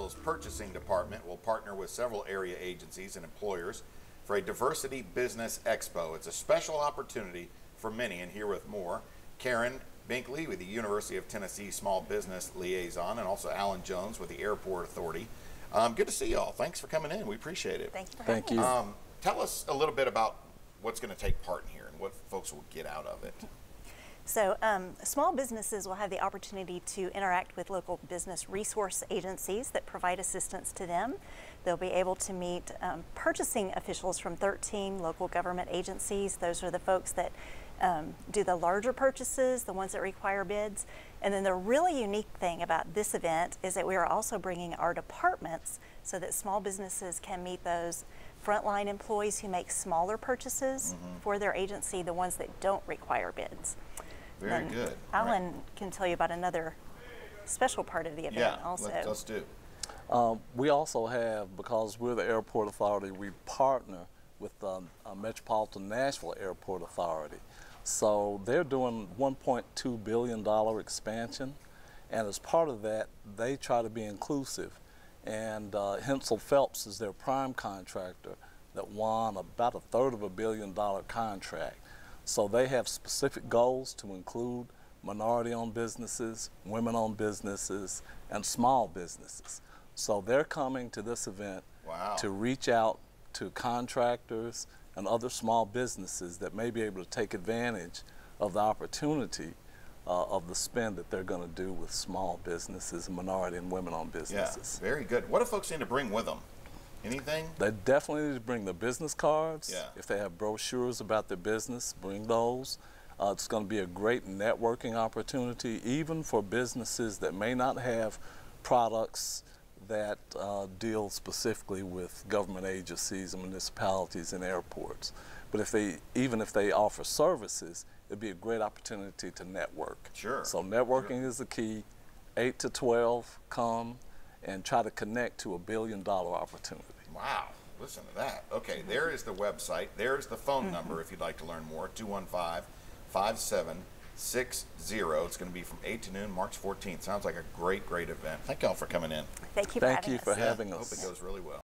Officials Purchasing Department will partner with several area agencies and employers for a Diversity Business Expo. It's a special opportunity for many, and here with more, Karen Binkley with the University of Tennessee Small Business Liaison, and also Alan Jones with the Airport Authority. Good to see y'all. Thanks for coming in. We appreciate it. Thank you for having us. Thank you. Tell us a little bit about what's going to take part in here and what folks will get out of it. So small businesses will have the opportunity to interact with local business resource agencies that provide assistance to them. They'll be able to meet purchasing officials from 13 local government agencies. Those are the folks that do the larger purchases, the ones that require bids. And then the really unique thing about this event is that we are also bringing our departments so that small businesses can meet those frontline employees who make smaller purchases for their agency, the ones that don't require bids. Very good. Alan can tell you about another special part of the event also. Yeah, let's do. We also have, because we're the Airport Authority, we partner with Metropolitan Nashville Airport Authority. So they're doing $1.2 billion expansion, and as part of that, they try to be inclusive. And Hensel Phelps is their prime contractor that won about $1/3 billion contract. So they have specific goals to include minority-owned businesses, women-owned businesses, and small businesses. So they're coming to this event to reach out to contractors and other small businesses that may be able to take advantage of the opportunity of the spend that they're going to do with small businesses and minority and women-owned businesses. Yeah, very good. What do folks need to bring with them? Anything? They definitely need to bring their business cards. Yeah. If they have brochures about their business, bring those. It's going to be a great networking opportunity, even for businesses that may not have products that deal specifically with government agencies and municipalities and airports. But even if they offer services, it'd be a great opportunity to network. Sure. So networking is the key. 8 to 12, come and try to connect to $1 billion opportunity. Wow, listen to that. Okay, there is the website. There's the phone number if you'd like to learn more, 215-5760. It's going to be from 8 to noon, March 14th. Sounds like a great, great event. Thank y'all for coming in. Thank you for having us. Thank you for having us. Hope it goes really well.